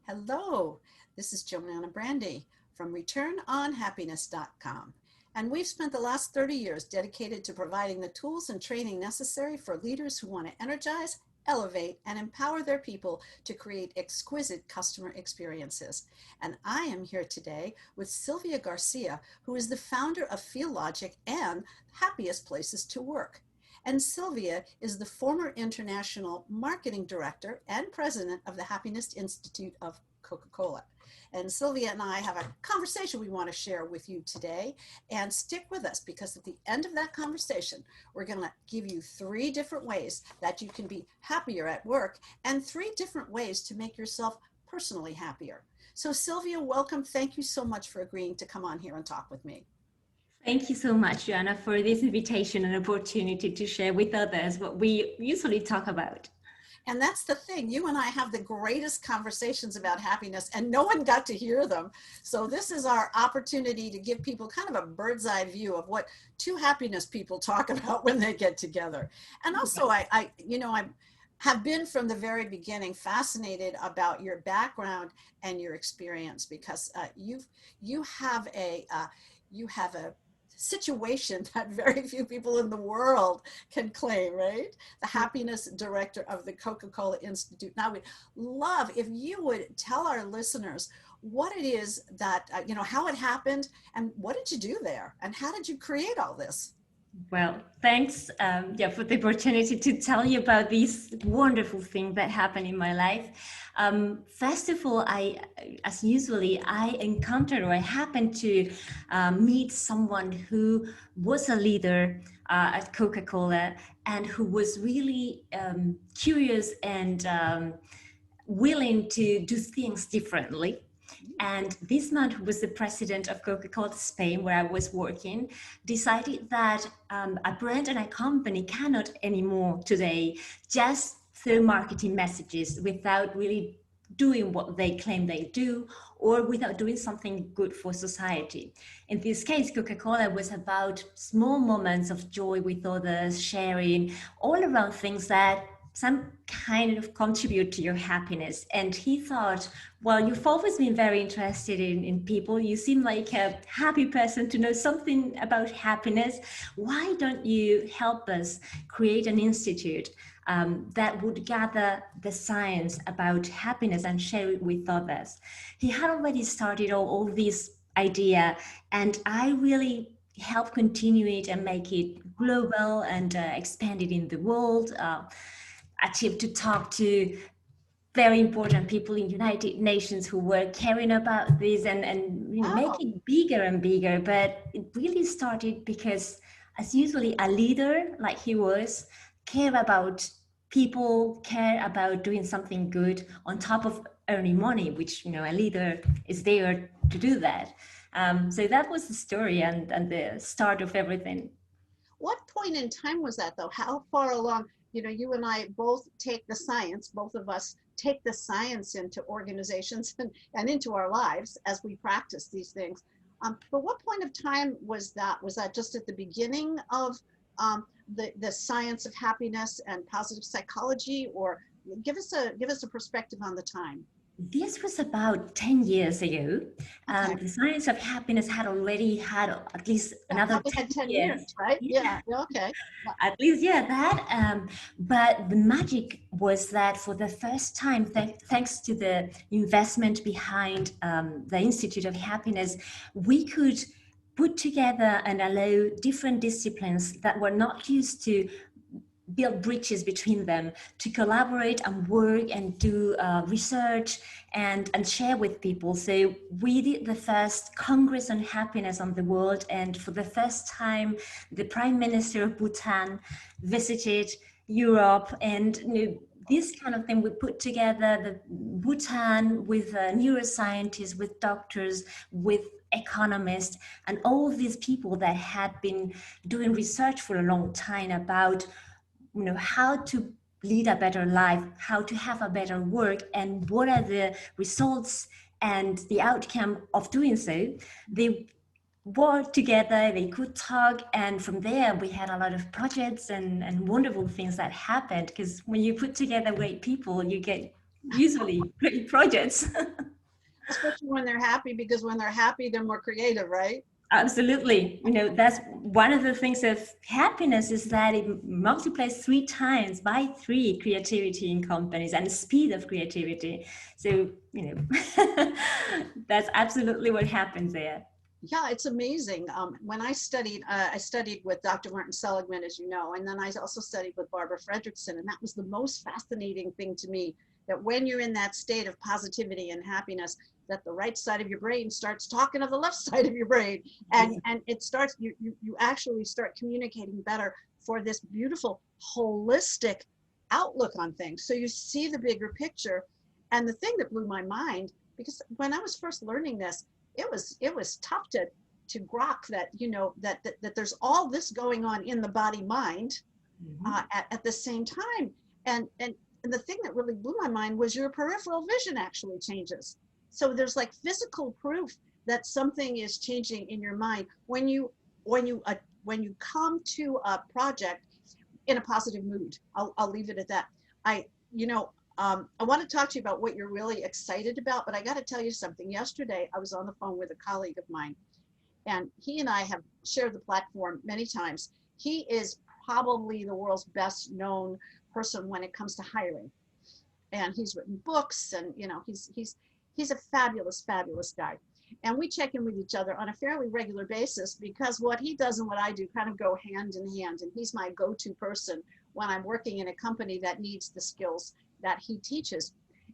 Hello, this is JoAnna Brandi from returnonhappiness.com. And we've spent the last 30 years dedicated to providing the tools and training necessary for leaders who want to energize, elevate, and empower their people to create exquisite customer experiences. And I am here today with Silvia Garcia, who is the founder of Feel Logic and Happiest Places to Work. And Silvia is the former international marketing director and president of the Happiest Institute of Coca-Cola. And Silvia and I have a conversation we want to share with you today. And stick with us, because at the end of that conversation, we're going to give you 3 different ways that you can be happier at work and 3 different ways to make yourself personally happier. So Silvia, welcome. Thank you so much for agreeing to come on here and talk with me. Thank you so much, JoAnna, for this invitation and opportunity to share with others what we usually talk about. And that's the thing. You and I have the greatest conversations about happiness, and no one got to hear them. So this is our opportunity to give people kind of a bird's eye view of what 2 happiness people talk about when they get together. And also, I have been from the very beginning fascinated about your background and your experience, because you have a situation that very few people in the world can claim, right? The happiness director of the Coca-Cola Institute. Now, we'd love if you would tell our listeners what it is that, how it happened, and what did you do there, and how did you create all this? Well, thanks for the opportunity to tell you about this wonderful thing that happened in my life. First of all, I happened to meet someone who was a leader at Coca-Cola and who was really curious and willing to do things differently. And this man, who was the president of Coca-Cola Spain, where I was working, decided that a brand and a company cannot anymore today just throw marketing messages without really doing what they claim they do, or without doing something good for society. In this case, Coca-Cola was about small moments of joy with others, sharing all around things that some kind of contribute to your happiness. And he thought, well, you've always been very interested in people. You seem like a happy person to know something about happiness. Why don't you help us create an institute that would gather the science about happiness and share it with others? He had already started all this idea, and I really helped continue it and make it global and expand it in the world. Achieved to talk to very important people in United Nations who were caring about this and make it bigger and bigger. But it really started because, as usually a leader like he was, care about people, care about doing something good on top of earning money, which a leader is there to do that. So that was the story and the start of everything. What point in time was that, though? How far along? You and I both take the science, both of us take the science into organizations and into our lives as we practice these things. But what point of time was that? Was that just at the beginning of the science of happiness and positive psychology, or give us a perspective on the time? This was about 10 years ago. Okay. The science of happiness had already had at least another 10 years, right? Yeah. Okay. At least, that. But the magic was that for the first time, thanks to the investment behind the Institute of Happiness, we could put together and allow different disciplines that were not used to build bridges between them to collaborate and work and do research and share with people. So we did the first Congress on Happiness on the world, and for the first time the Prime Minister of Bhutan visited Europe, and this kind of thing. We put together the Bhutan with neuroscientists, with doctors, with economists, and all of these people that had been doing research for a long time about how to lead a better life, how to have a better work, and what are the results and the outcome of doing so. They worked together, they could talk, and from there we had a lot of projects and wonderful things that happened, because when you put together great people, you get usually great projects. Especially when they're happy, because when they're happy, they're more creative, right? Absolutely. That's one of the things of happiness is that it multiplies 3 times by 3 creativity in companies and the speed of creativity. So, that's absolutely what happens there. Yeah, it's amazing. When I studied with Dr. Martin Seligman, as you know, and then I also studied with Barbara Fredrickson, and that was the most fascinating thing to me, that when you're in that state of positivity and happiness, that the right side of your brain starts talking to the left side of your brain, and it starts, you actually start communicating better for this beautiful holistic outlook on things. So you see the bigger picture. And the thing that blew my mind, because when I was first learning this, it was tough to grok that, that there's all this going on in the body mind at the same time. And the thing that really blew my mind was your peripheral vision actually changes. So there's like physical proof that something is changing in your mind when you come to a project in a positive mood. I'll leave it at that. I want to talk to you about what you're really excited about, but I got to tell you something. Yesterday, I was on the phone with a colleague of mine, and he and I have shared the platform many times. He is probably the world's best known person when it comes to hiring, and he's written books, and he's a fabulous, fabulous guy. And we check in with each other on a fairly regular basis, because what he does and what I do kind of go hand in hand, and he's my go-to person when I'm working in a company that needs the skills that he teaches.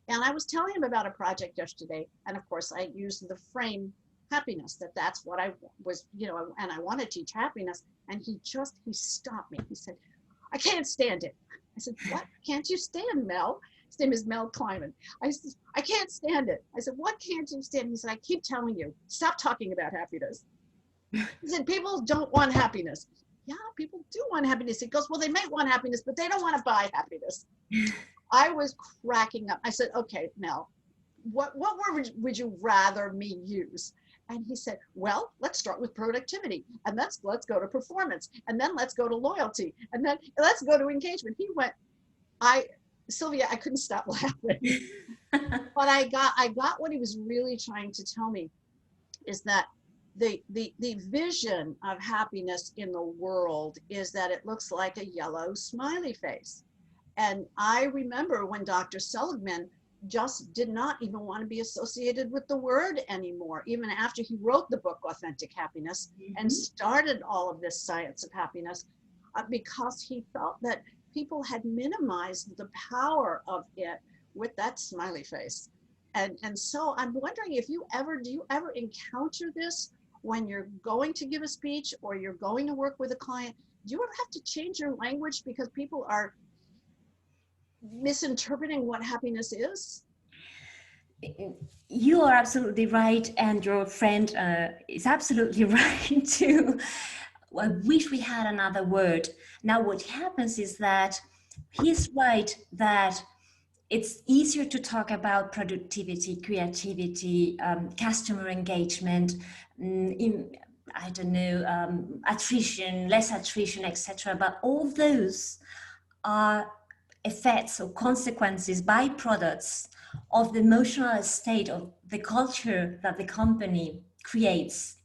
And I was telling him about a project yesterday, and of course I used the frame happiness, that's what I was, and I want to teach happiness. And he stopped me. He said, "I can't stand it." I said, "What can't you stand, Mel?" His name is Mel Kleiman. I said, "I can't stand it." I said, "What can't you stand?" He said, "I keep telling you, stop talking about happiness." He said, "People don't want happiness." Yeah, people do want happiness. He goes, "Well, they may want happiness, but they don't want to buy happiness." I was cracking up. I said, "Okay, Mel, what word would you rather me use?" And he said, "Well, let's start with productivity, and let's go to performance, and then let's go to loyalty, and then let's go to engagement." He went, Silvia, I couldn't stop laughing. But I got what he was really trying to tell me, is that the vision of happiness in the world is that it looks like a yellow smiley face. And I remember when Dr. Seligman just did not even want to be associated with the word anymore, even after he wrote the book Authentic Happiness and started all of this science of happiness, because he felt that people had minimized the power of it with that smiley face. And so I'm wondering, do you ever encounter this when you're going to give a speech or you're going to work with a client? Do you ever have to change your language because people are misinterpreting what happiness is? You are absolutely right, and your friend is absolutely right too. I wish we had another word. Now, what happens is that he's right that it's easier to talk about productivity, creativity, customer engagement, I don't know, attrition, less attrition, etc. But all those are effects or consequences, byproducts of the emotional state of the culture that the company creates.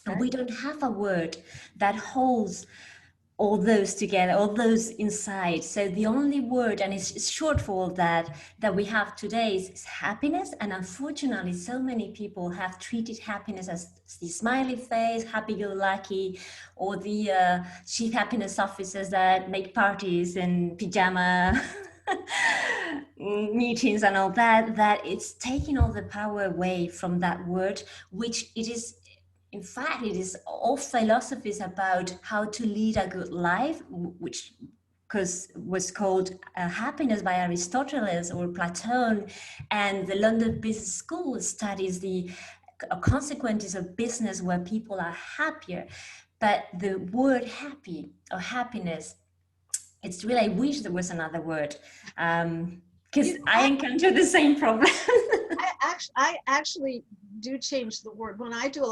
And we don't have a word that holds all those together, all those inside. So the only word, and it's short for all that we have today, is happiness. And unfortunately, so many people have treated happiness as the smiley face, happy-go-lucky, or the chief happiness officers that make parties in pajama meetings and all that it's taking all the power away from that word, which it is. In fact, it is all philosophies about how to lead a good life, which was called happiness by Aristotle or Plato, and the London Business School studies the consequences of business where people are happier. But the word happy or happiness, it's really, I wish there was another word, because I encounter the same problem. I actually do change the word. When I do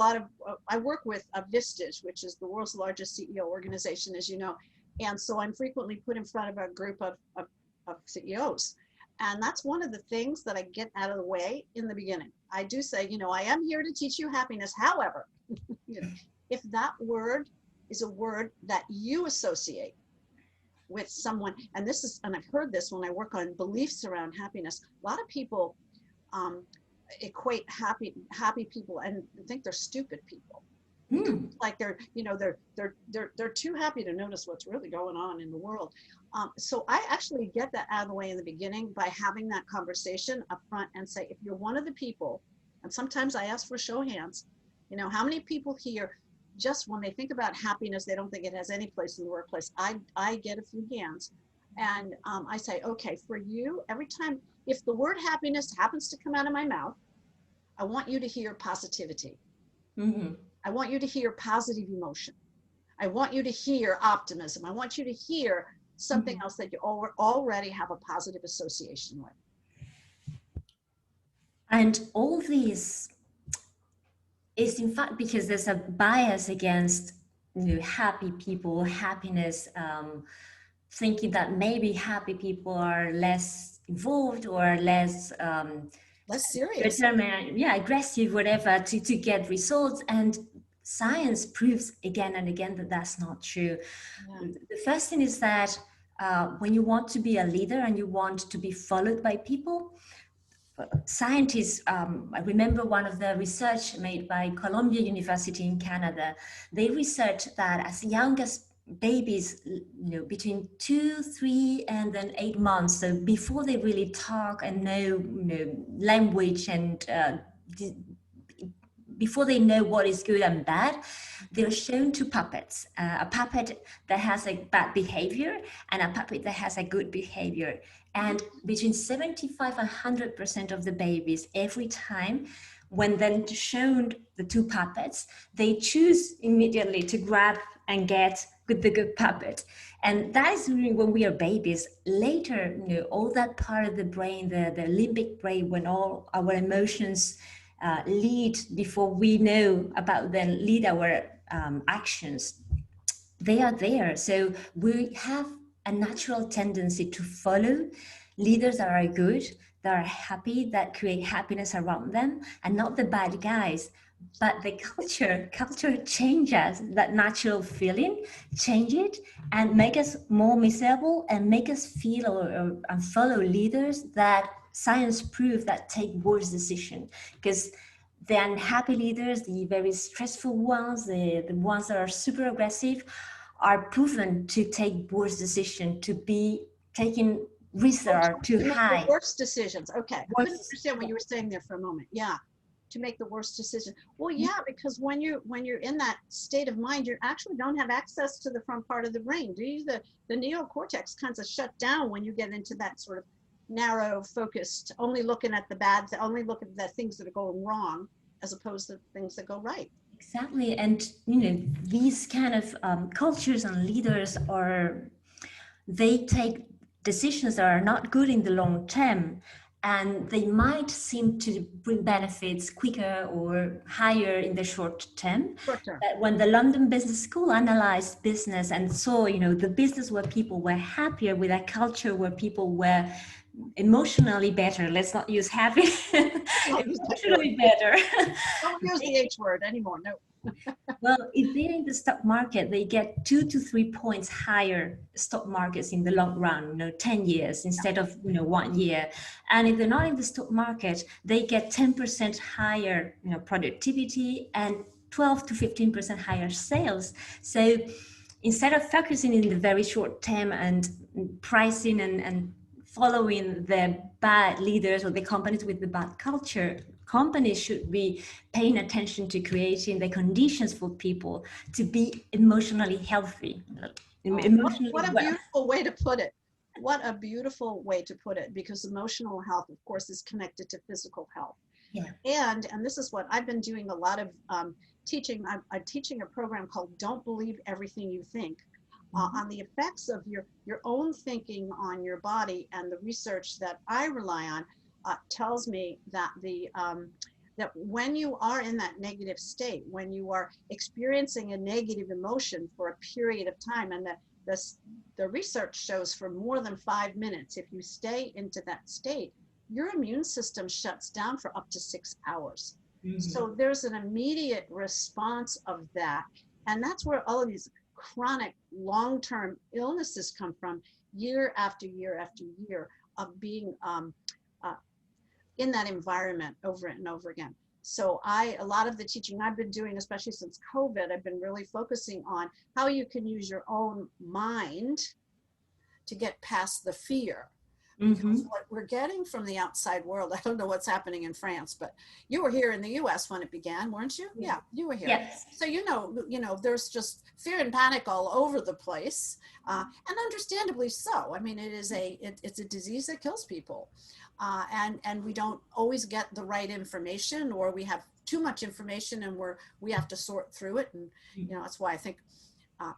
I work with Vistage, which is the world's largest CEO organization, as you know. And so I'm frequently put in front of a group of CEOs. And that's one of the things that I get out of the way in the beginning. I do say, I am here to teach you happiness. However, if that word is a word that you associate with someone, and I've heard this when I work on beliefs around happiness, a lot of people um, equate happy people and think they're stupid people. Like they're too happy to notice what's really going on in the world. So I actually get that out of the way in the beginning by having that conversation up front and say, if you're one of the people, and sometimes I ask for show hands, how many people here, just when they think about happiness, they don't think it has any place in the workplace. I get a few hands, and I say, okay, for you, every time, if the word happiness happens to come out of my mouth, I want you to hear positivity. Mm-hmm. I want you to hear positive emotion. I want you to hear optimism. I want you to hear something else that you already have a positive association with. And all these is in fact because there's a bias against happy people, happiness, thinking that maybe happy people are less involved or less serious, determined, aggressive, whatever, to get results. And science proves again and again that that's not true. The first thing is that when you want to be a leader and you want to be followed by people, scientists, I remember one of the research made by Columbia University in Canada. They researched that as young as babies, between 2, 3, and then 8 months, so before they really talk and know, language and before they know what is good and bad, they're shown two puppets, a puppet that has a bad behavior and a puppet that has a good behavior. And between 75 and 100% of the babies, every time, when then shown the two puppets, they choose immediately to grab and get with the good puppet. And that is really when we are babies. Later, all that part of the brain, the limbic brain, when all our emotions lead before we know about them, lead our actions, they are there. So we have a natural tendency to follow leaders that are good, that are happy, that create happiness around them, and not the bad guys. But the culture changes that natural feeling, change it, and make us more miserable and make us feel and follow leaders that science proves that take worse decisions. Because the unhappy leaders, the very stressful ones, the ones that are super aggressive, are proven to take worse decisions, to be taking risks that are too high. Worse decisions. Okay, I couldn't understand what you were saying there for a moment. Yeah, to make the worst decision. Well, yeah, because when you're in that state of mind, you actually don't have access to the front part of the brain. Do you? The neocortex kind of shut down when you get into that sort of narrow focused, only looking at the bad, only looking at the things that are going wrong as opposed to things that go right. Exactly. And these kind of cultures and leaders they take decisions that are not good in the long term, and they might seem to bring benefits quicker or higher in the short term. But when the London Business School analyzed business and saw, the business where people were happier, with a culture where people were emotionally better, let's not use happy, emotionally better. Don't use the H word anymore, no. Well, if they're in the stock market, they get 2 to 3 points higher stock markets in the long run, 10 years instead of 1 year. And if they're not in the stock market, they get 10% higher productivity and 12 to 15% higher sales. So instead of focusing in the very short term and pricing and following the bad leaders or the companies with the bad culture, companies should be paying attention to creating the conditions for people to be emotionally healthy. What a beautiful way to put it. What a beautiful way to put it, because emotional health, of course, is connected to physical health. Yeah. And this is what I've been doing a lot of teaching. I'm teaching a program called Don't Believe Everything You Think, on the effects of your own thinking on your body. And the research that I rely on tells me that that when you are in that negative state, when you are experiencing a negative emotion for a period of time, and this, the research shows for more than 5 minutes, if you stay into that state, your immune system shuts down for up to 6 hours. So there's an immediate response of that. And that's where all of these chronic long-term illnesses come from, year after year after year of being in that environment over and over again. So a lot of the teaching I've been doing, especially since COVID, I've been really focusing on how you can use your own mind to get past the fear. Because what we're getting from the outside world, I don't know what's happening in France, but you were here in the US when it began, weren't you? Yeah, you were here. Yes. So you know, there's just fear and panic all over the place, and understandably so. I mean, it's a disease that kills people, and we don't always get the right information, or we have too much information, and we have to sort through it. And you know, that's why I think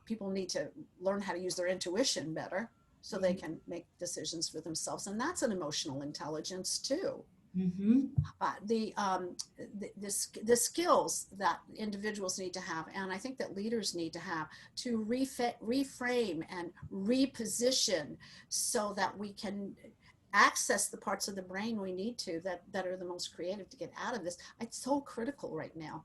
people need to learn how to use their intuition better, so they can make decisions for themselves. And that's an emotional intelligence too. The skills that individuals need to have, and I think that leaders need to have, to reframe and reposition so that we can access the parts of the brain we need to, that are the most creative to get out of this. It's so critical right now.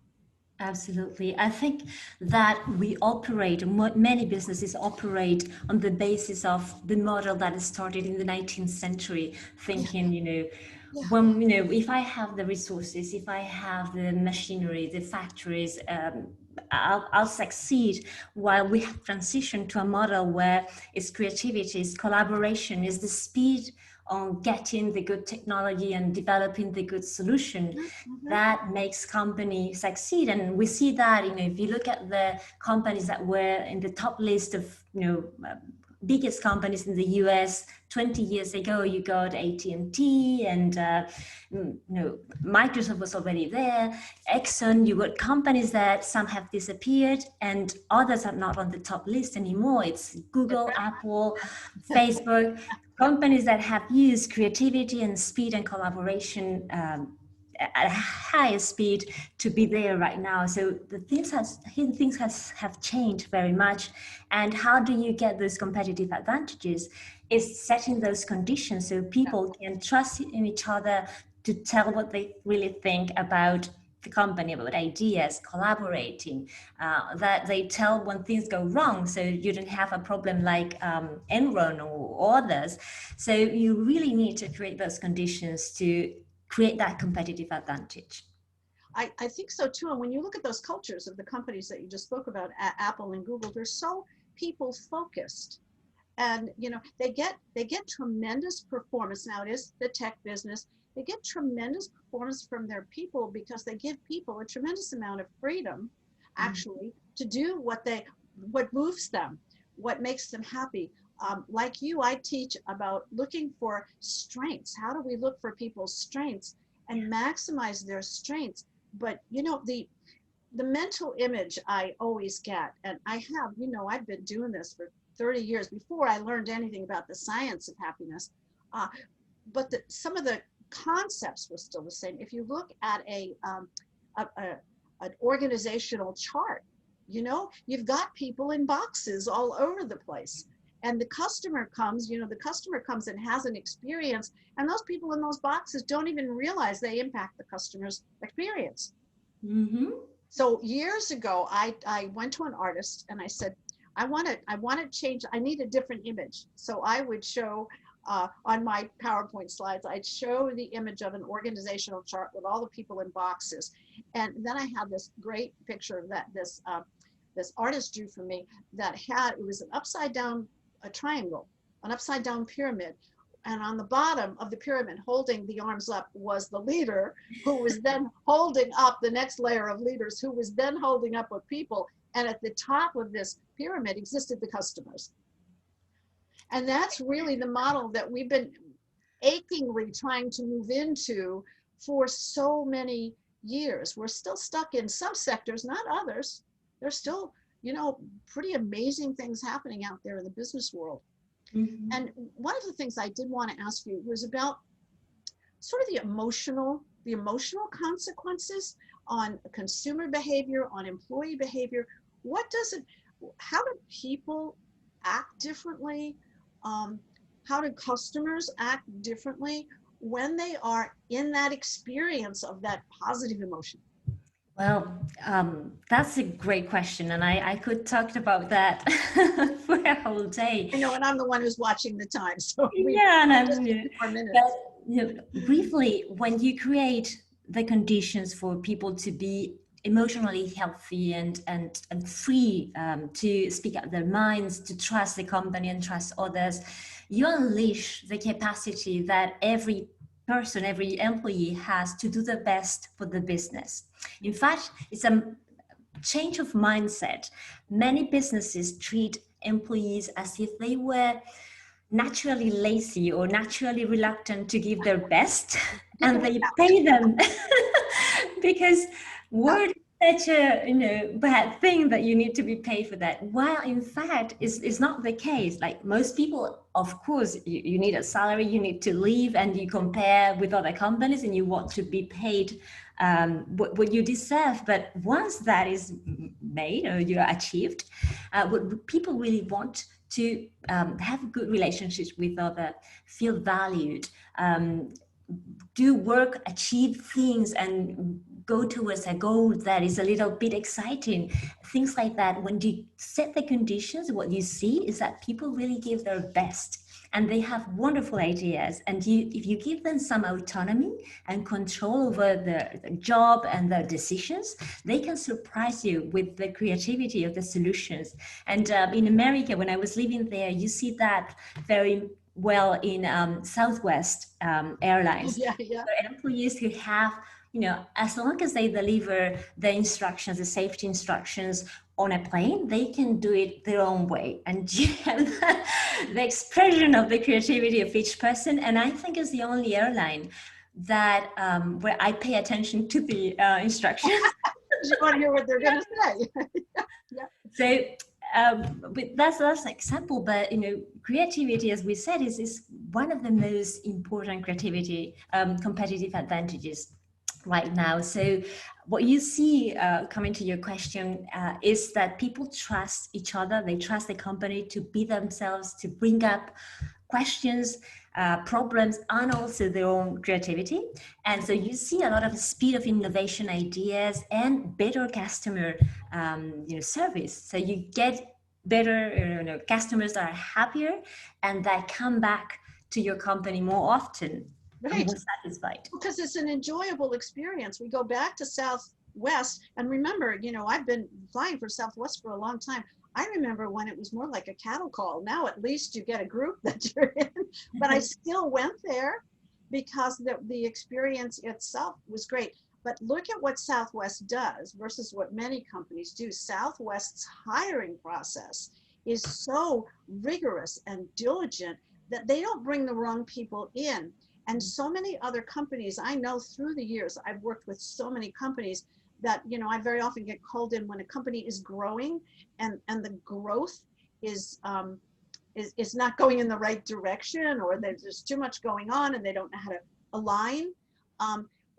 Absolutely. I think that we operate, many businesses operate on the basis of the model that started in the 19th century, thinking, you know, when, you know, if I have the resources, if I have the machinery, the factories, I'll succeed. While we have transitioned to a model where it's creativity, it's collaboration, is the speed on getting the good technology and developing the good solution that makes companies succeed. And we see that, you know, if you look at the companies that were in the top list of, you know, biggest companies in the US 20 years ago, you got AT&T and you know, Microsoft was already there, Exxon. You got companies that some have disappeared and others are not on the top list anymore. It's Google, Apple, Facebook, companies that have used creativity and speed and collaboration at a higher speed to be there right now. So the things have changed very much. And how do you get those competitive advantages? Is setting those conditions so people can trust in each other to tell what they really think about the company, about ideas, collaborating, that they tell when things go wrong, so you don't have a problem like Enron or others. So you really need to create those conditions to create that competitive advantage. I think so too. And when you look at those cultures of the companies that you just spoke about, Apple and Google, they're so people focused. And you know, they get tremendous performance. Now it is the tech business. They get tremendous performance from their people because they give people a tremendous amount of freedom, actually, to do what moves them, what makes them happy. Like you, I teach about looking for strengths. How do we look for people's strengths and maximize their strengths? But you know, the mental image I always get, and I have, you know, I've been doing this for 30 years before I learned anything about the science of happiness. But some of the concepts were still the same. If you look at an organizational chart, you know, you've got people in boxes all over the place. And the customer comes, you know, and has an experience, and those people in those boxes don't even realize they impact the customer's experience. So years ago, I went to an artist and I said, I want to change, I need a different image. So I would show on my PowerPoint slides, I'd show the image of an organizational chart with all the people in boxes. And then I had this great picture that this artist drew for me that it was an upside down triangle, an upside down pyramid. And on the bottom of the pyramid, holding the arms up, was the leader, who was then holding up the next layer of leaders, who was then holding up with people. And at the top of this pyramid existed the customers. And that's really the model that we've been achingly trying to move into for so many years. We're still stuck in some sectors, not others. There's still, you know, pretty amazing things happening out there in the business world. And one of the things I did want to ask you was about sort of the emotional consequences on consumer behavior, on employee behavior. How do people act differently? How do customers act differently when they are in that experience of that positive emotion? Well, that's a great question, and I could talk about that for a whole day. I know, and I'm the one who's watching the time, so we Yeah, and just I'm, a yeah. few more But minutes. briefly, when you create the conditions for people to be emotionally healthy and free to speak out their minds, to trust the company and trust others, you unleash the capacity that every person, every employee has to do the best for the business. In fact, it's a change of mindset. Many businesses treat employees as if they were naturally lazy or naturally reluctant to give their best, Get the and word they out. pay them because word is such a bad thing that you need to be paid for that, while in fact it's not the case. Like most people, of course, you need a salary, you need to live, and you compare with other companies and you want to be paid what you deserve. But once that is made or you're achieved, what people really want to have good relationships with other, feel valued, do work, achieve things, and go towards a goal that is a little bit exciting. Things like that. When you set the conditions, what you see is that people really give their best. And they have wonderful ideas. And if you give them some autonomy and control over their job and their decisions, they can surprise you with the creativity of the solutions. And in America, when I was living there, you see that very well in Southwest Airlines. Yeah, yeah. There are employees who have, as long as they deliver the instructions, the safety instructions on a plane, they can do it their own way. And you have the expression of the creativity of each person. And I think it's the only airline that where I pay attention to the instructions. You want to hear what they're going to say? Yeah. So but that's an example, but creativity, as we said, is one of the most important creativity competitive advantages right now. So what you see, coming to your question, is that people trust each other. They trust the company to be themselves, to bring up questions, problems, and also their own creativity. And so you see a lot of speed of innovation, ideas, and better customer service. So you get better customers that are happier and that come back to your company more often and Right. more satisfied. Because it's an enjoyable experience. We go back to Southwest, and remember, I've been flying for Southwest for a long time. I remember when it was more like a cattle call. Now at least you get a group that you're in, but I still went there because the experience itself was great. But look at what Southwest does versus what many companies do. Southwest's hiring process is so rigorous and diligent that they don't bring the wrong people in. And so many other companies, I know through the years, I've worked with so many companies that, I very often get called in when a company is growing and the growth is not going in the right direction, or there's just too much going on and they don't know how to align.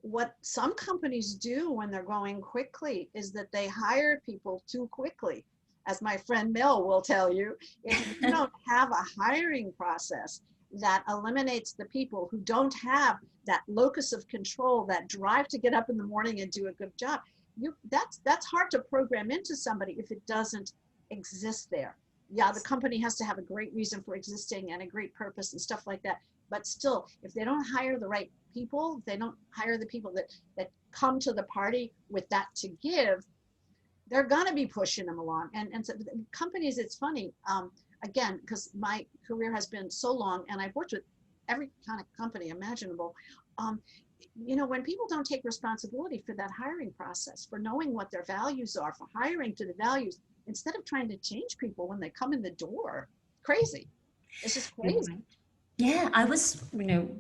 What some companies do when they're going quickly is that they hire people too quickly. As my friend Mel will tell you, if you don't have a hiring process that eliminates the people who don't have that locus of control, that drive to get up in the morning and do a good job, that's hard to program into somebody if it doesn't exist there. Yeah, the company has to have a great reason for existing and a great purpose and stuff like that. But still, if they don't hire the right people, they don't hire the people that come to the party with that to give, they're going to be pushing them along. And so companies, it's funny, again, because my career has been so long and I've worked with every kind of company imaginable. When people don't take responsibility for that hiring process, for knowing what their values are, for hiring to the values, instead of trying to change people when they come in the door, crazy. It's just crazy. Yeah, I was,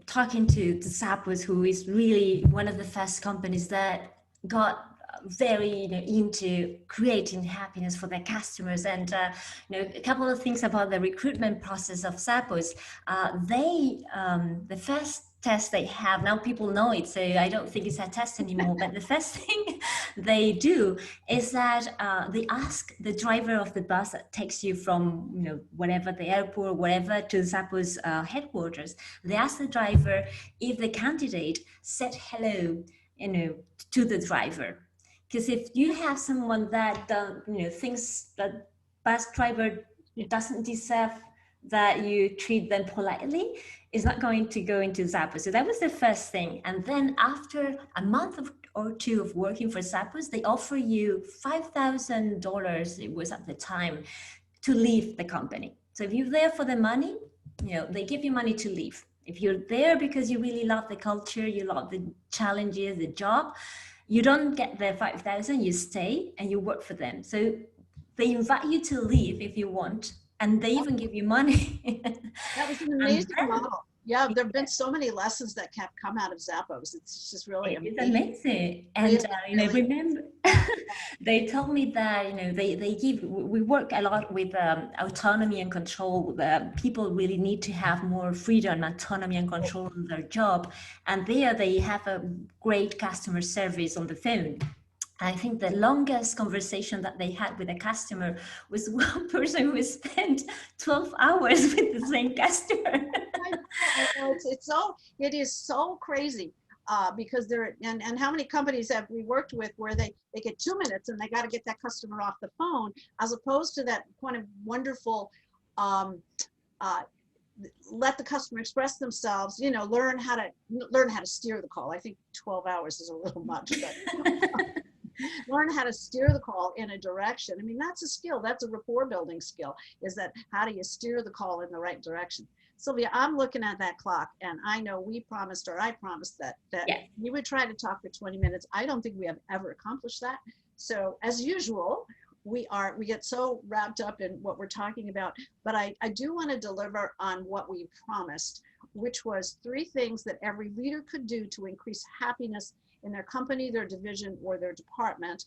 talking to Zappos, who is really one of the first companies that got very into creating happiness for their customers. And a couple of things about the recruitment process of Zappos. The first test they have. Now people know it, so I don't think it's a test anymore. But the first thing they do is that they ask the driver of the bus that takes you from, whatever, the airport, whatever, to Zappos headquarters. They ask the driver if the candidate said hello, to the driver. Because if you have someone that thinks that bus driver doesn't deserve that you treat them politely, is not going to go into Zappos. So that was the first thing. And then after a month or two of working for Zappos, they offer you $5,000, it was at the time, to leave the company. So if you're there for the money, they give you money to leave. If you're there because you really love the culture, you love the challenges, the job, you don't get the 5,000, you stay and you work for them. So they invite you to leave if you want, and they even give you money. That was an amazing model. Yeah, there have been so many lessons that have come out of Zappos. It's just really amazing. It's amazing. And, really, remember, they told me that, we work a lot with autonomy and control. People really need to have more freedom, autonomy and control in their job. And there they have a great customer service on the phone. I think the longest conversation that they had with a customer was one person who spent 12 hours with the same customer. It is so crazy because and how many companies have we worked with where they get 2 minutes and they got to get that customer off the phone, as opposed to that kind of wonderful let the customer express themselves, learn how to steer the call. I think 12 hours is a little much, but learn how to steer the call in a direction. I mean, that's a skill. That's a rapport building skill, is that how do you steer the call in the right direction? Sylvia, I'm looking at that clock, and I know I promised that we would try to talk for 20 minutes. I don't think we have ever accomplished that. So as usual, we get so wrapped up in what we're talking about, but I do want to deliver on what we promised, which was 3 things that every leader could do to increase happiness in their company, their division, or their department.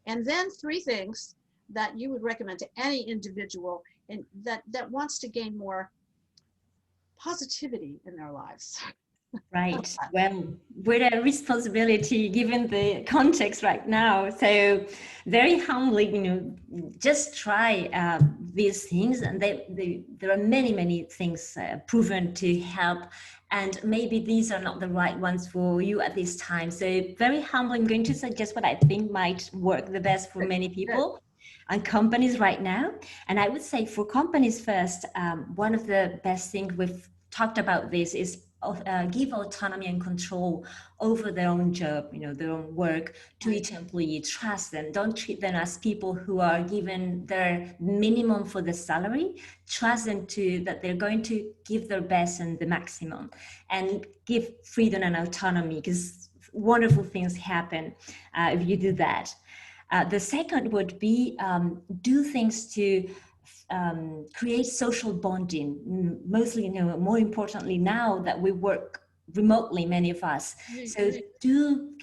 And then 3 things that you would recommend to any individual that wants to gain more positivity in their lives. Right. Well, with a responsibility given the context right now. So very humbly, just try these things. And there are many, many things proven to help. And maybe these are not the right ones for you at this time. So very humbly, I'm going to suggest what I think might work the best for many people and companies right now. And I would say for companies first, one of the best things we've talked about this is give autonomy and control over their own job, their own work to each employee. Trust them. Don't treat them as people who are given their minimum for the salary. Trust them that they're going to give their best and the maximum, and give freedom and autonomy, because wonderful things happen if you do that. The second would be do things to create social bonding, mostly, more importantly now that we work remotely, many of us. So do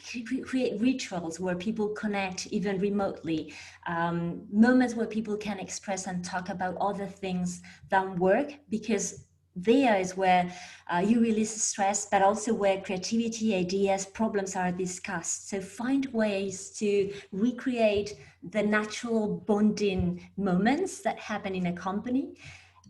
create rituals where people connect even remotely, moments where people can express and talk about other things than work, because there is where you release stress, but also where creativity, ideas, problems are discussed. So find ways to recreate the natural bonding moments that happen in a company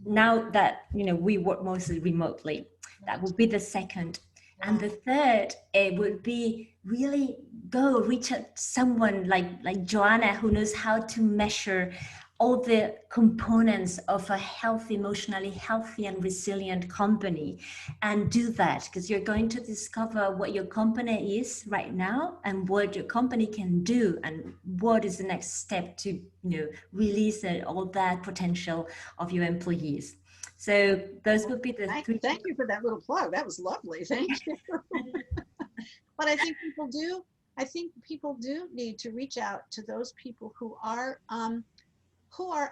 now that we work mostly remotely. That would be the second. And the third, it would be really go reach out to someone like JoAnna, who knows how to measure all the components of a healthy, emotionally healthy and resilient company, and do that, because you're going to discover what your company is right now and what your company can do, and what is the next step to release all that potential of your employees. So those would be the 3. Thank you for that little plug. That was lovely. Thank you. But I think people do need to reach out to those people who are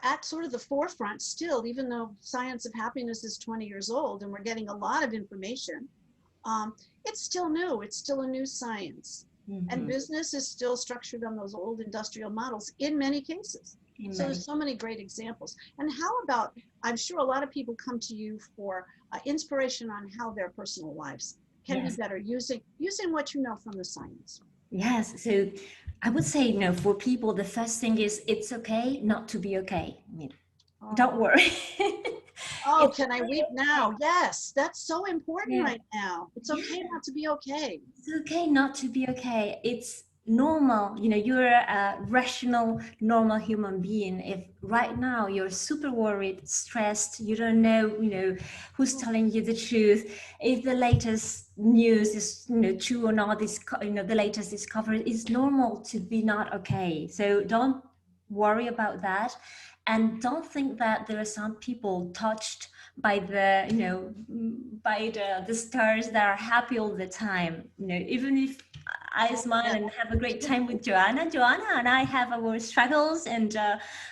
at sort of the forefront still, even though science of happiness is 20 years old and we're getting a lot of information. It's still new. It's still a new science. Mm-hmm. And business is still structured on those old industrial models in many cases. So there's so many great examples. And how about, I'm sure a lot of people come to you for inspiration on how their personal lives can be Yes. better using what you know from the science? Yes. So I would say, for people, the first thing is it's okay not to be okay. I mean, don't Oh, worry. oh, It's can I weep okay. now? Yes, that's so important Yeah. right now. It's okay not to be okay. It's okay not to be okay. It's normal. You're a rational, normal human being. If right now you're super worried, stressed, you don't know, who's Oh, telling you the truth, if the latest news is, true or not, the latest discovery, it's normal to be not okay. So don't worry about that. And don't think that there are some people touched by the stars that are happy all the time. Even if I oh, smile yeah. and have a great time with Joanna and I have our struggles and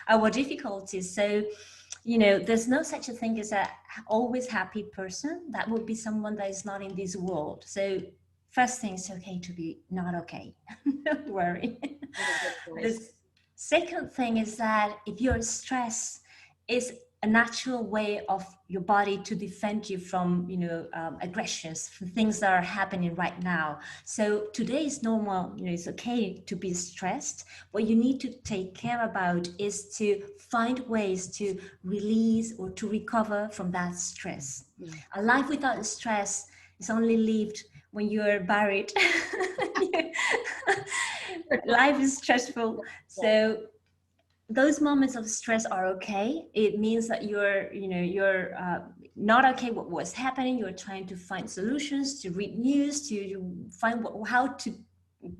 our difficulties. So there's no such a thing as a always happy person. That would be someone that is not in this world. So first thing, it's okay to be not okay. Don't worry. Really good The choice. second thing is that if you're stressed, is a natural way of your body to defend you from aggressions, from things that are happening right now. So today is normal. It's okay to be stressed. What you need to take care about is to find ways to release or to recover from that stress. Mm. A life without stress is only lived when you're buried. Life is stressful. So those moments of stress are okay. It means that you're not okay with what's happening. You're trying to find solutions, to read news, to find how to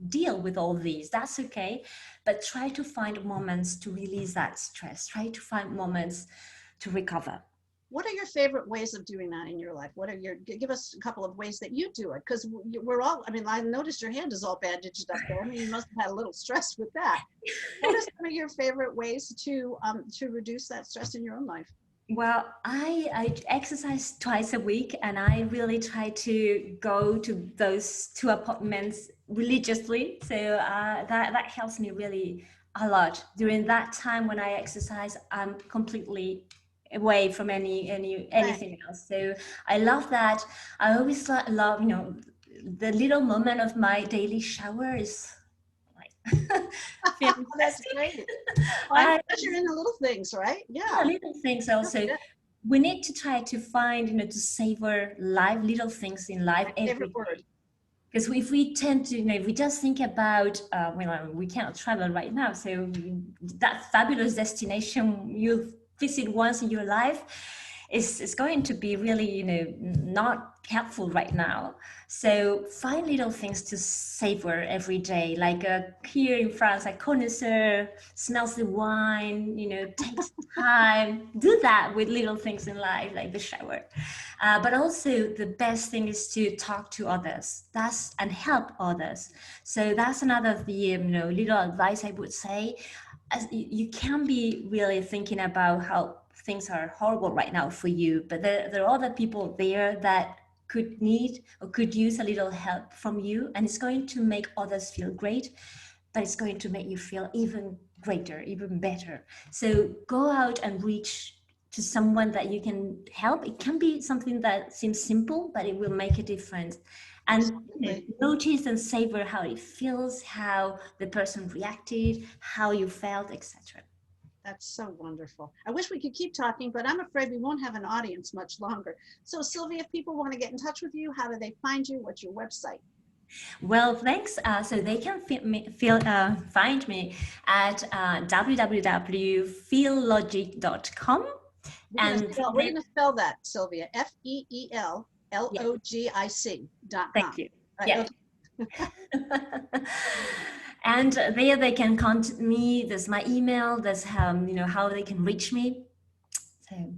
deal with all these. That's okay. But try to find moments to release that stress. Try to find moments to recover. What are your favorite ways of doing that in your life? Give us a couple of ways that you do it. Because we're all, I mean, I noticed your hand is all bandaged up there. I mean, you must have had a little stress with that. What are some of your favorite ways to reduce that stress in your own life? Well, I exercise twice a week, and I really try to go to those two appointments religiously. So that helps me really a lot. During that time when I exercise, I'm completely away from Right. anything else. So I love that. I always love the little moment of my daily shower is like That's fantastic. great. Find I pleasure in the little things, right? Yeah, Yeah. little things That's also. good. We need to try to find, to savor life, little things in life My every favorite day. word. Because if we tend to, if we just think about, we cannot travel right now, so that fabulous destination you'll visit once in your life is going to be really, not helpful right now. So find little things to savor every day. Like here in France, a connoisseur smells the wine, takes time. Do that with little things in life, like the shower. But also the best thing is to talk to others. And help others. So that's another of the little advice I would say. As you can be really thinking about how things are horrible right now for you, but there are other people there that could need or could use a little help from you, and it's going to make others feel great, but it's going to make you feel even greater, even better. So go out and reach to someone that you can help. It can be something that seems simple, but it will make a difference. And Absolutely. notice and savor how it feels, how the person reacted, how you felt, etc. That's so wonderful. I wish we could keep talking, but I'm afraid we won't have an audience much longer. So, Sylvia, if people want to get in touch with you, how do they find you? What's your website? Well, thanks. So they can find me at www.feellogic.com. And We're they, gonna spell that, Sylvia. yeah, FEELLOGIC.com. thank you. Right. Yeah. Okay. And there they can contact me. There's my email. There's how they can reach me. So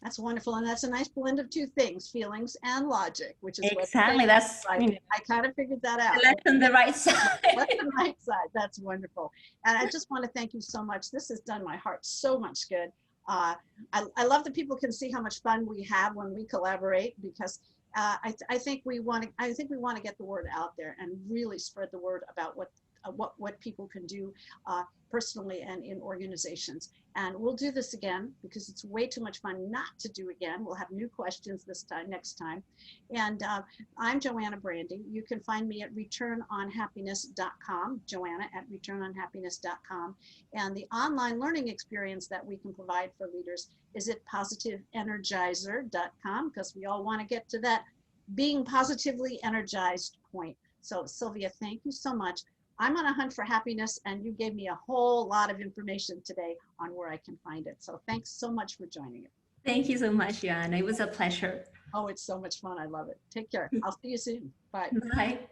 That's wonderful, and that's a nice blend of two things: feelings and logic, which is what they. exactly, that's Right. I kind of figured that the out. left on the right Left side. and right side. That's wonderful. And I just want to thank you so much. This has done my heart so much good. Uh, I love that people can see how much fun we have when we collaborate, because I think we want to get the word out there and really spread the word about what what people can do personally and in organizations. And we'll do this again because it's way too much fun not to do again. We'll have new questions next time. And I'm JoAnna Brandi. You can find me at returnonhappiness.com, JoAnna at returnonhappiness.com. And the online learning experience that we can provide for leaders is at positiveenergizer.com, because we all want to get to that being positively energized point. So Silvia, thank you so much. I'm on a hunt for happiness, and you gave me a whole lot of information today on where I can find it. So thanks so much for joining it. Thank you so much, JoAnna. It was a pleasure. Oh, it's so much fun. I love it. Take care. I'll see you soon. Bye. Bye.